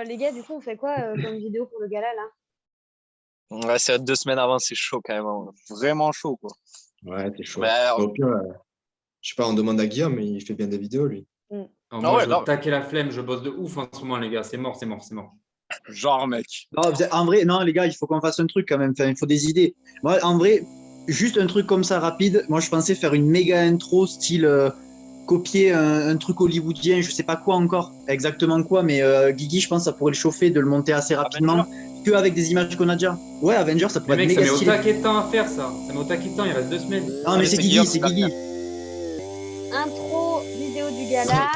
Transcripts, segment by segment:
Les gars, du coup, on fait quoi comme vidéo pour le gala là? Ouais, c'est 2 semaines avant, c'est chaud quand même, hein. Vraiment chaud, quoi. Ouais, t'es chaud. Mais, Au pire, je sais pas, on demande à Guillaume, mais il fait bien des vidéos, lui. Alors, Ah moi, ouais, je non. veux taquer la flemme, je bosse de ouf en ce moment, les gars. C'est mort. genre, mec. Non, en vrai, non, les gars, il faut qu'on fasse un truc quand même. Enfin, il faut des idées. Moi, en vrai, juste un truc comme ça rapide. Moi, je pensais faire une méga intro, style copier un truc hollywoodien, je sais pas quoi encore, exactement quoi, mais Guigui, je pense que ça pourrait le chauffer de le monter assez rapidement, que avec des images qu'on a déjà. Ouais, Avengers, ça pourrait Mais être mec, ça méga met au stylé. taquet de temps à faire ça. Ça met au taquet de temps, il reste 2 semaines. Non, mais c'est Guigui, c'est Guigui. Intro, vidéo du gala.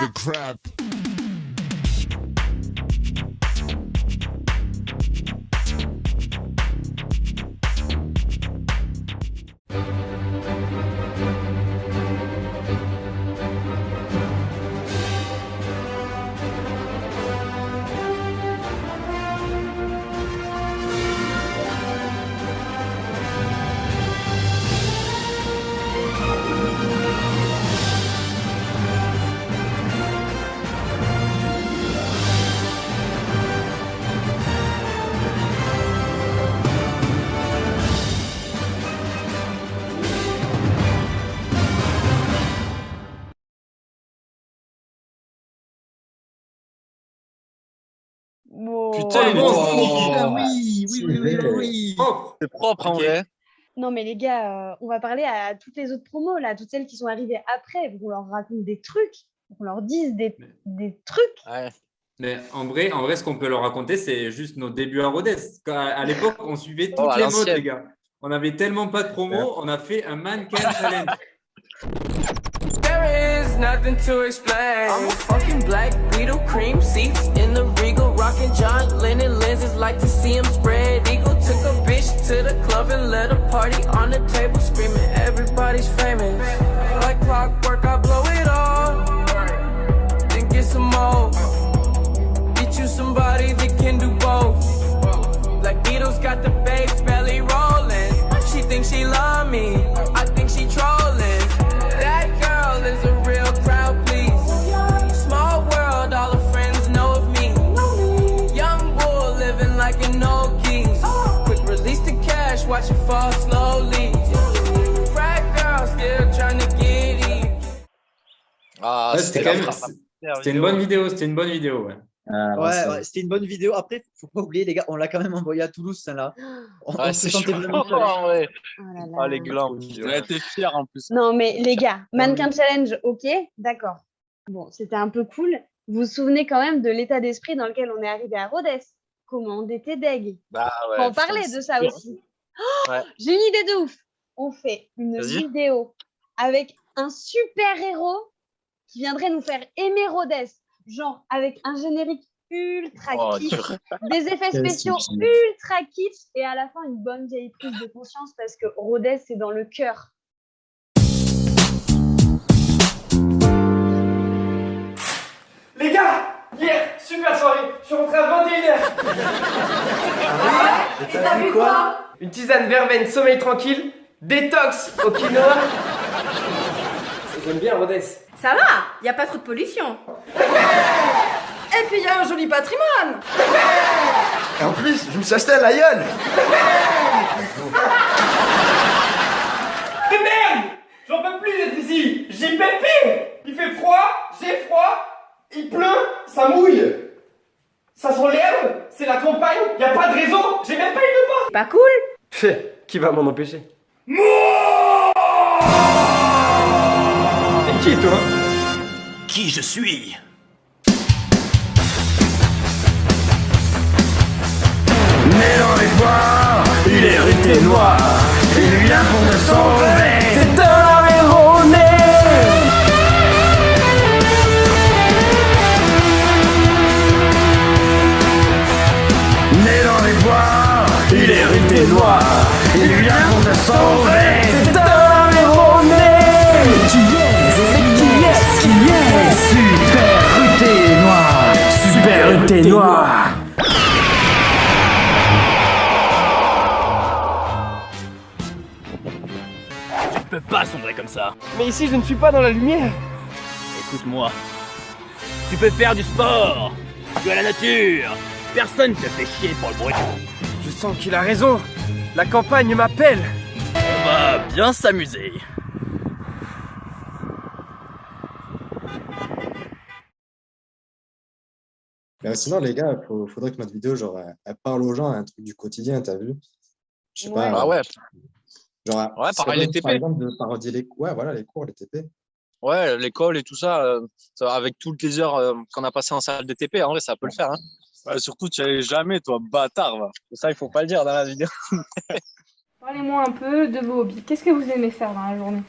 Bon. Putain, oui. Oh, c'est propre en Ok. vrai. Non, mais les gars, on va parler à toutes les autres promos, là, toutes celles qui sont arrivées après, pour qu'on leur raconte des trucs, pour qu'on leur dise des trucs. Ouais. mais en vrai, ce qu'on peut leur raconter, c'est juste nos débuts à Rodez. À l'époque, on suivait toutes Oh, à les modes, l'ancienne. les gars. On avait tellement pas de promo, on a fait un mannequin challenge. There is nothing to explain. I'm a fucking black Beetle, cream seats in the Regal, rocking John Lennon lenses, like to see him spread eagle. Took a bitch to the club and let a party on the table, screaming everybody's famous. Like clockwork, I blow it all, then get some more. Get you somebody that can do both. Like Beatles got the babes belly rolling. She thinks she love me, I think she trolling. That girl is a real crowd, please. Small world, all her friends know of me. Young bull living like an old geese. Quick release the cash, watch it fall slowly. Frat girl still trying to get in. Ah, Ouais, c'était c'était quand même. la C'était une bonne vidéo, ouais. Ouais, c'était une bonne vidéo. Après, faut pas oublier, les gars, on l'a quand même envoyé à Toulouse, celle-là. On Ouais, se c'est sentait chaud. vraiment seul. En vrai. Oh là là. Ah, les glands. On était fiers en plus. Non, mais les gars, mannequin challenge, ok, d'accord. Bon, c'était un peu cool. Vous vous souvenez quand même de l'état d'esprit dans lequel on est arrivé à Rodez? Comment on était deg. Bah ouais. Faut en putain, parler de ça c'est- aussi. Oh, Ouais. j'ai une idée de ouf. On fait une Vas-y. vidéo avec un super héros qui viendrait nous faire aimer Rodez. Genre avec un générique ultra Oh, kitsch, dur. des effets Quel spéciaux souci. ultra kitsch et à la fin une bonne vieille prise de conscience parce que Rodez c'est dans le cœur. Les gars, hier, super soirée, je suis rentré à 21h. Et t'as vu quoi? Une tisane verveine, sommeil tranquille, détox au quinoa. J'aime bien Rodez. Ça va, y a pas trop de pollution. Et puis y a un joli patrimoine. Et en plus, je me suis acheté un Lion. Mais merde, j'en peux plus d'être ici. J'ai pépé. Il fait froid, j'ai froid, il pleut, ça mouille. Ça sent l'herbe, c'est la campagne, y a pas de réseau, j'ai même pas une porte. Pas cool. Qui va m'en empêcher? Et qui toi? Qui je suis? Né dans les bois, il est noir. Il vient pour me sauver. C'est un héros né. Né dans les bois, il est noir. Il vient pour me sauver. C'est un héros né. Qui est Super Ruté Noir. Super Ruté Noir. Tu peux pas sombrer comme ça. Mais ici je ne suis pas dans la lumière. Écoute-moi. Tu peux faire du sport. Tu as la nature. Personne te fait chier pour le bruit. Je sens qu'il a raison. La campagne m'appelle. On va bien s'amuser. Mais sinon, les gars, faudrait que notre vidéo, genre, elle parle aux gens, un truc du quotidien, t'as vu? Je sais pas. Ah ouais. Genre, Ouais, ça pareil, les donne, TP. par exemple, de parodier les cours. Ouais, voilà, les cours, les TP. Ouais, l'école et tout ça, avec toutes les heures qu'on a passées en salle de TP, en vrai, ça peut le faire. Hein. Ouais, surtout, tu n'y allais jamais, toi, bâtard. Va. Ça, il faut pas le dire dans la vidéo. Parlez-moi un peu de vos hobbies. Qu'est-ce que vous aimez faire dans la journée?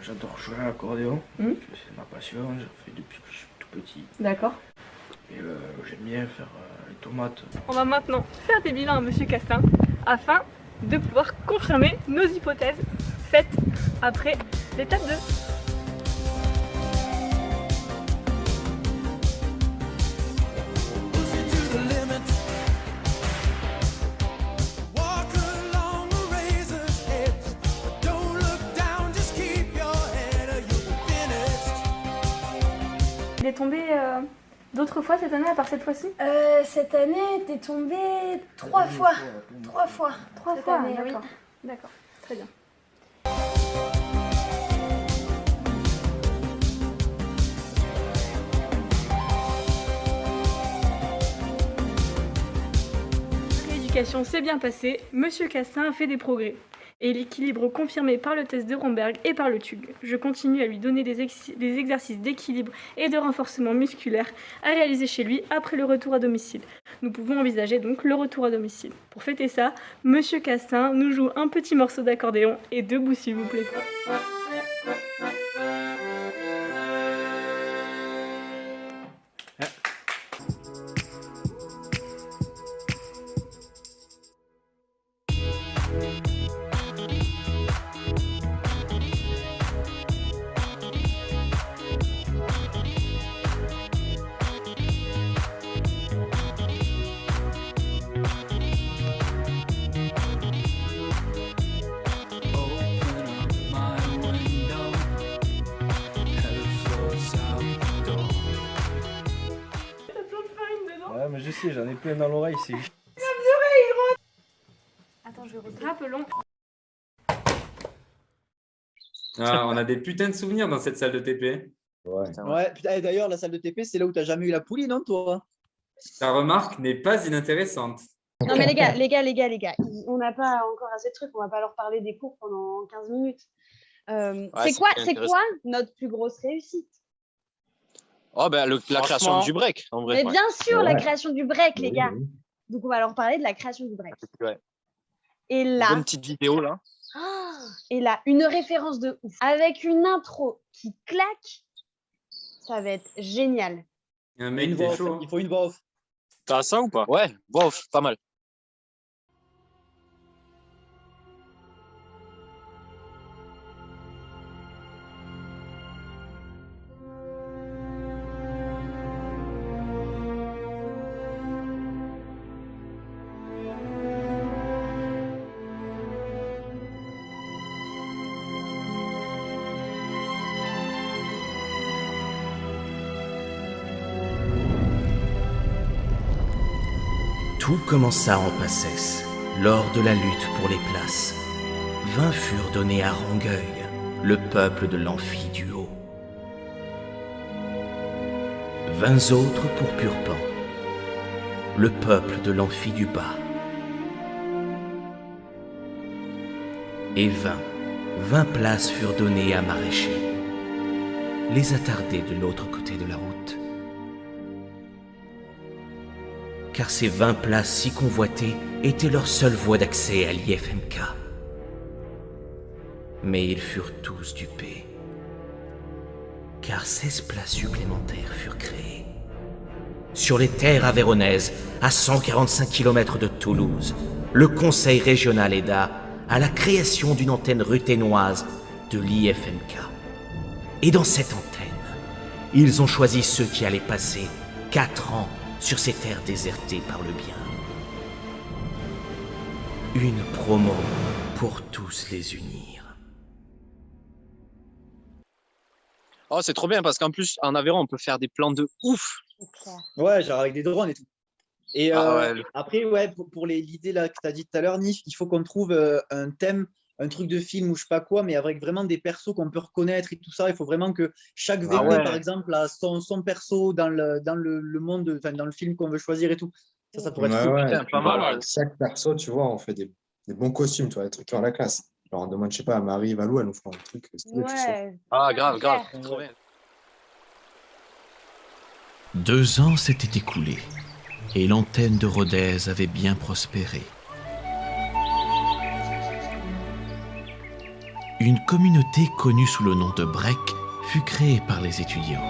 J'adore jouer à l'accordéon. C'est ma passion, j'en fais depuis que je suis tout petit. D'accord. Et j'aime bien faire les tomates. On va maintenant faire des bilans à Monsieur Castin afin de pouvoir confirmer nos hypothèses faites après l'étape 2. Il est tombé d'autres fois cette année à part cette fois-ci? Cette année, t'es tombé 3 fois. 3 fois. 3 cette fois, année, d'accord. oui. D'accord, très bien. L'éducation s'est bien passée, Monsieur Cassin a fait des progrès. Et l'équilibre confirmé par le test de Romberg et par le TUG. Je continue à lui donner des exercices d'équilibre et de renforcement musculaire à réaliser chez lui après le retour à domicile. Nous pouvons envisager donc le retour à domicile. Pour fêter ça, Monsieur Castin nous joue un petit morceau d'accordéon et debout s'il vous plaît. Ouais, mais je sais, j'en ai plein dans l'oreille, c'est juste. Attends, je vais rappelons. Ah, on a des putains de souvenirs dans cette salle de TP. Ouais, putain, et d'ailleurs, la salle de TP, c'est là où t'as jamais eu la poulie, non, toi? Ta remarque n'est pas inintéressante. Non mais les gars, on n'a pas encore assez de trucs, on va pas leur parler des cours pendant 15 minutes. C'est quoi notre plus grosse réussite? Oh, ben, la création du break, en vrai. Mais bien sûr, la Ouais. création du break, les Oui, gars. oui. Donc on va leur parler de la création du break. Ouais. Et Une là, bonne petite vidéo, là. une référence de ouf. Avec une intro qui claque, ça va être génial. Il y a un mec, Une t'es voix off, chaud. il faut une voix off. T'as ça ou pas? Ouais, wow, pas mal. Tout commença en Passesse, lors de la lutte pour les places. 20 furent donnés à Rangueil, le peuple de l'Amphi du Haut. 20 autres pour Purpan, le peuple de l'Amphi du Bas. Et 20 places furent données à Maraîcher, les attardés de l'autre côté de la route. Car ces 20 places si convoitées étaient leur seule voie d'accès à l'IFMK. Mais ils furent tous dupés, car 16 places supplémentaires furent créées. Sur les terres aveyronaises, à 145 km de Toulouse, le conseil régional aida à la création d'une antenne ruthénoise de l'IFMK. Et dans cette antenne, ils ont choisi ceux qui allaient passer 4 ans sur ces terres désertées par le bien. Une promo pour tous les unir. Oh, c'est trop bien parce qu'en plus, en Aveyron, on peut faire des plans de ouf. Ouais, genre avec des drones et tout. Et Ouais. après, ouais, pour l'idée là que tu as dit tout à l'heure, Nif, il faut qu'on trouve un thème, un truc de film ou je sais pas quoi, mais avec vraiment des persos qu'on peut reconnaître et tout ça. Il faut vraiment que chaque VP, ouais. par exemple, a son perso dans le monde, enfin, dans le film qu'on veut choisir et tout. Ça pourrait être Ouais, cool. ouais. Putain, pas mal, ouais. Chaque perso, tu vois, on fait des bons costumes, tu vois, des trucs qui ont la classe. Genre, on demande, je sais pas, à Marie, Valou, elle nous fera un truc stylé, je suis sûr. Ouais. Ah, grave, Clair. trop bien. 2 ans s'étaient écoulés et l'antenne de Rodez avait bien prospéré. Une communauté connue sous le nom de Break fut créée par les étudiants.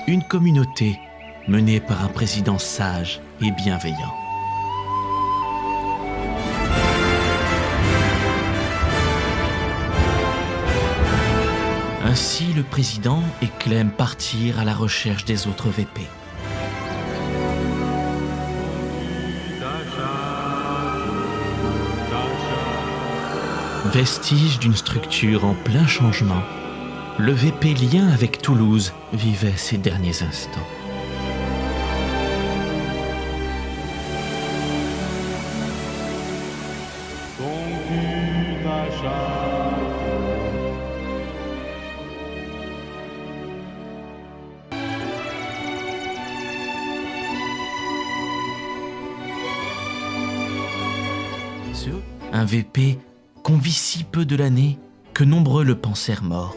Une communauté menée par un président sage et bienveillant. Ainsi, le président et Clem partirent à la recherche des autres VP. Vestige d'une structure en plein changement, le VP lien avec Toulouse vivait ses derniers instants. Un VP qu'on vit si peu de l'année que nombreux le pensèrent mort.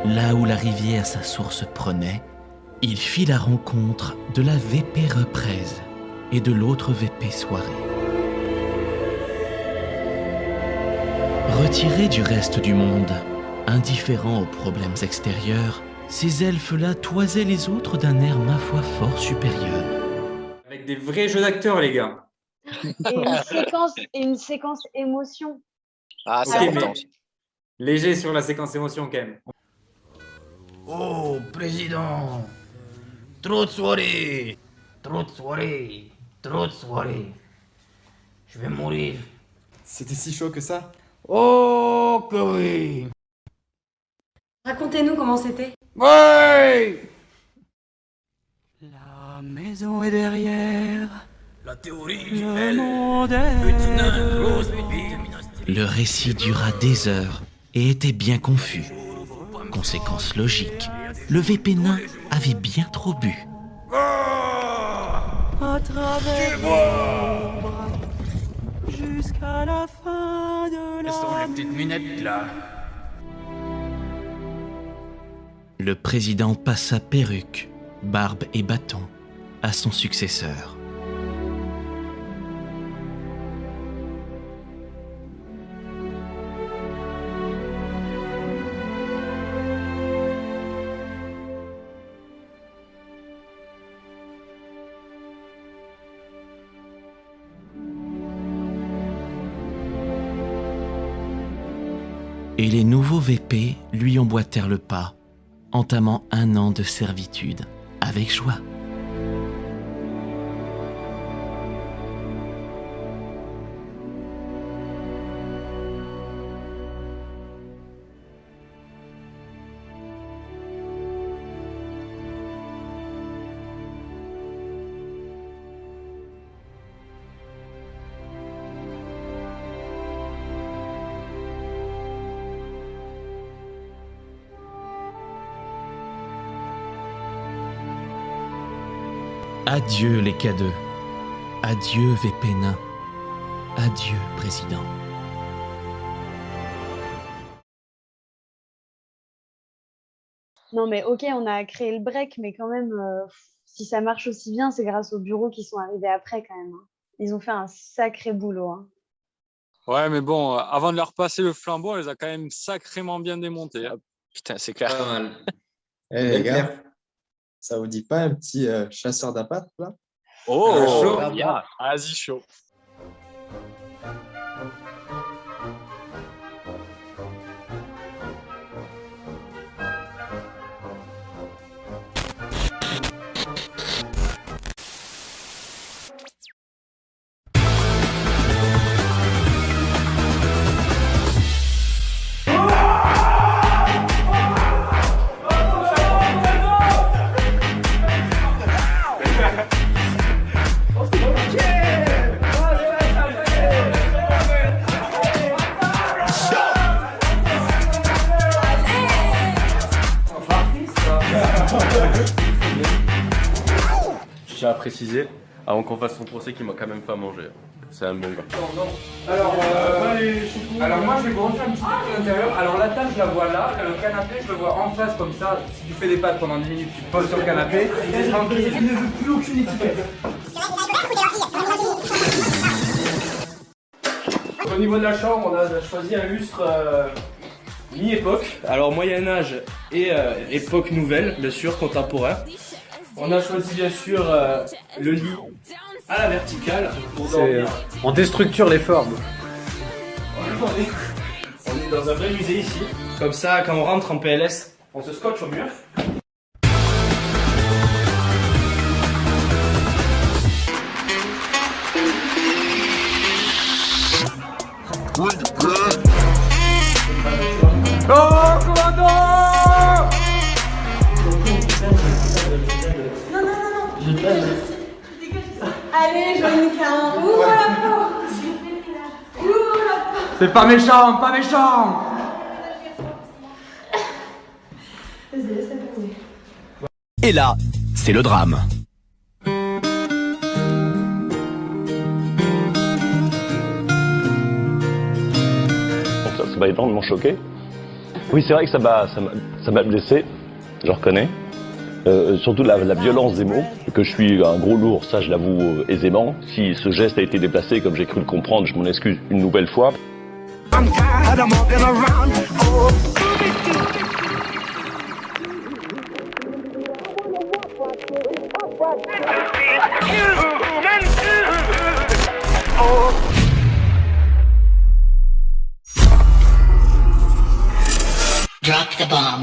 Là où la rivière sa source prenait, il fit la rencontre de la VP Represe et de l'autre VP Soirée. Retirés du reste du monde, indifférents aux problèmes extérieurs, ces elfes-là toisaient les autres d'un air ma foi fort supérieur. Avec des vrais jeux d'acteurs, les gars. Et une séquence émotion. Ah, c'est Ok, important. mais léger sur la séquence émotion quand même. Oh, président. Trop de soirées. Trop de soirées. Trop de soirées. Je vais mourir. C'était si chaud que ça? Oh, que oui. Racontez-nous comment c'était. Ouais. La maison est derrière. La théorie Le monde est Le récit dura des heures et était bien confus. Conséquence logique, le VP nain avait bien trop bu. à travers l'ombre jusqu'à la fin de Ce sont la les petites minettes là. Le président passa perruque, barbe et bâton à son successeur. Et les nouveaux VP lui emboîtèrent le pas, entamant un an de servitude avec joie. Adieu les K2, adieu VP nain, adieu président. Non, mais ok, on a créé le break, mais quand même, si ça marche aussi bien, c'est grâce aux bureaux qui sont arrivés après quand même, hein. Ils ont fait un sacré boulot, hein. Ouais, mais bon, avant de leur passer le flambeau, elle les a quand même sacrément bien démontés. Ah, putain, c'est clair. Pas mal. Eh les gars, ça vous dit pas un petit chasseur d'appât là? Oh, chaud. yeah. Vas-y, chaud. tiens à préciser, avant qu'on fasse son procès, qu'il m'a quand même pas mangé. C'est un bon gars. Alors, moi je vais vous refaire un petit défi à l'intérieur. Alors la table je la vois là, le canapé je le vois en face comme ça. Si tu fais des pâtes pendant 10 minutes, tu te poses sur le canapé. Et tranquille, je ne veux plus aucune étiquette. Au niveau de la chambre, on a choisi un lustre mi-époque. Alors Moyen-Âge et époque nouvelle, bien sûr, contemporain. On a choisi bien sûr le lit à la verticale pour dormir. On déstructure les formes. On est dans un vrai musée ici. Comme ça, quand on rentre en PLS, on se scotche au mur. Oh, commandant! Non. Allez, Jonica, ouvre la porte. Ouvre la porte. C'est pas méchant, pas méchant! Vas-y, laisse-la passer. Et là, c'est le drame. Ça m'a énormément choqué. Oui, c'est vrai que ça m'a blessé, je reconnais. Surtout la violence des mots, que je suis un gros lourd, ça je l'avoue aisément. Si ce geste a été déplacé comme j'ai cru le comprendre, je m'en excuse une nouvelle fois. Drop the bomb.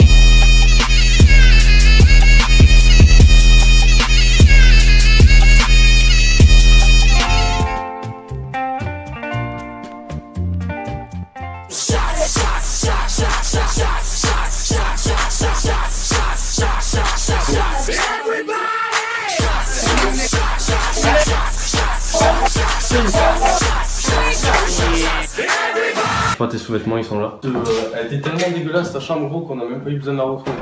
Enfin, tes sous-vêtements ils sont là. Elle était tellement dégueulasse ta chambre gros qu'on a même pas eu besoin de la retrouver.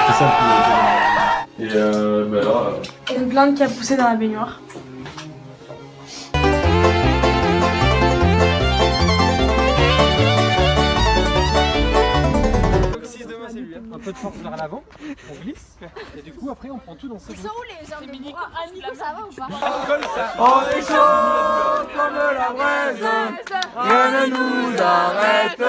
C'est ça le plus. Et bah là. Il y a une plainte qui a poussé dans la baignoire. Un peu de force vers l'avant, on glisse, et du coup après on prend tout dans ses Ils sont où les gens de mini ça va ou pas? On est chaud comme la braise, rien ne nous arrête.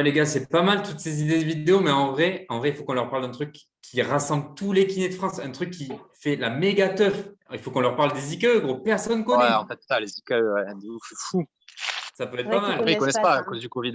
Les gars, c'est pas mal toutes ces idées de vidéos, mais en vrai, il faut qu'on leur parle d'un truc qui rassemble tous les kinés de France, un truc qui fait la méga teuf. Il faut qu'on leur parle des IKE, gros, personne connaît. Ouais, en fait, putain, les IKE, ouais, de ouf, c'est fou. Ça peut être pas mal. Après, ils connaissent pas à cause du Covid.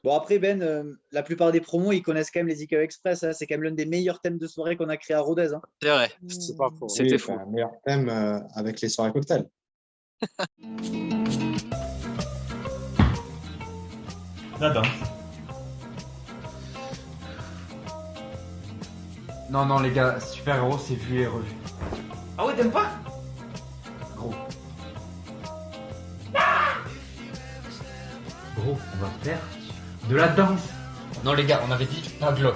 Bon après Ben, la plupart des promos ils connaissent quand même les IKE Express, hein. C'est quand même l'un des meilleurs thèmes de soirée qu'on a créé à Rodez. Hein. C'est vrai, c'est pas faux. C'était fou. Un meilleur thème avec les soirées cocktails. La danse. Non les gars, Super Héros c'est vu et revu. Ah ouais, t'aimes pas? Gros. Gros, on va faire de la danse. Non les gars, on avait dit pas Glock.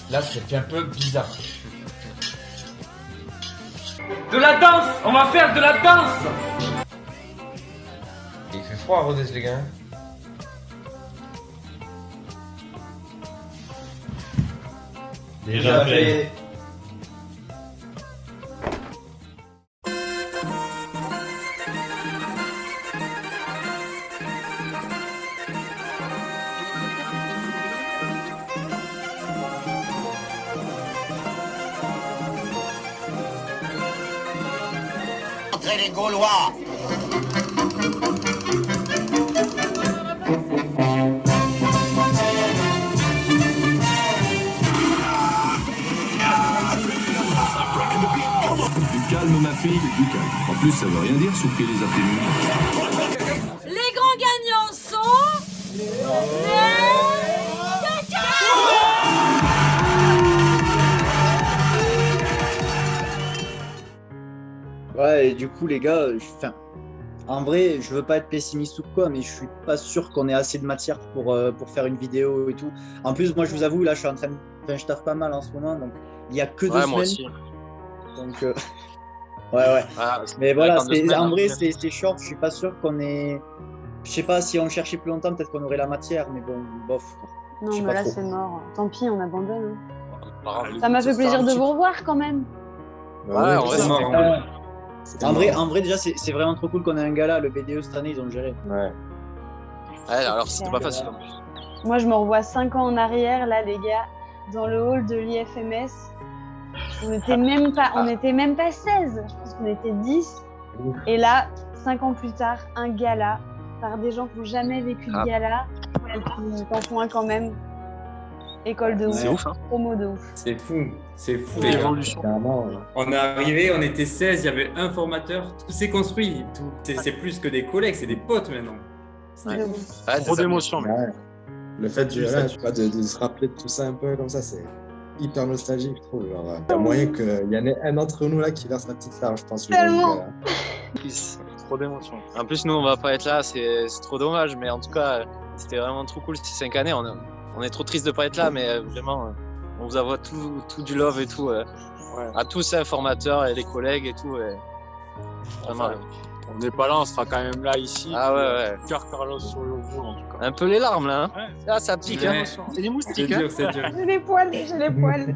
Là c'est un peu bizarre. De la danse! On va faire de la danse! Il fait froid à Rodez les gars. Déjà fait. Entrez les Gaulois. Philippe Ducal. En plus, ça veut rien dire sauf qu'il les a prévenus. Les grands gagnants sont... Ouais, et du coup, les gars, en vrai, je veux pas être pessimiste ou quoi, mais je suis pas sûr qu'on ait assez de matière pour faire une vidéo et tout. En plus, moi, je vous avoue, là, je suis en train de... Enfin, je taffe pas mal en ce moment, donc il y a que 2 semaines. Moi aussi. Donc, ouais. Mais voilà, en vrai, hein. c'est short. Je suis pas sûr qu'on ait... Je sais pas, si on cherchait plus longtemps, peut-être qu'on aurait la matière, mais bon, bof. Non, mais là, c'est mort. Tant pis, on abandonne. Ah, Ça m'a fait plaisir de vous revoir quand même. Ouais, en vrai, c'est marrant. En vrai, déjà, c'est vraiment trop cool qu'on ait un gala. Le BDE cette année, ils ont géré. Ouais. Ouais, alors c'était pas facile en plus. Moi, je me revois 5 ans en arrière, là, les gars, dans le hall de l'IFMS. On n'était même pas 16, je pense qu'on était 10. Et là, 5 ans plus tard, un gala par des gens qui n'ont jamais vécu de gala, qui en font un quand même. École de ouf. C'est ouf, hein. Promo de ouf. C'est fou. C'est fou, Ouais, les gars. l'évolution. On est arrivé, on était 16, il y avait un formateur, tout s'est construit. C'est plus que des collègues, c'est des potes maintenant. Ouais. Ouais, trop d'émotions. Ouais. Le fait de se rappeler de tout ça un peu comme ça, c'est hyper nostalgique, je trouve. Il y a moyen qu'il y en ait un d'entre nous là qui verse la petite larme, je pense. Tellement. Trop d'émotions. En plus, nous, on va pas être là, c'est trop dommage, mais en tout cas, c'était vraiment trop cool ces 5 années. On est trop triste de pas être là, mais vraiment, on vous envoie tout du love et tout. À tous les formateurs et les collègues et tout. Vraiment. On n'est pas là, on sera quand même là ici. Ah ouais. Cœur Carlos sur le roue en tout cas. Un peu les larmes là. Hein. Ouais. Ça pique. Ouais. Hein. C'est des moustiques. C'est dur, c'est dur. J'ai les poils. Ouais.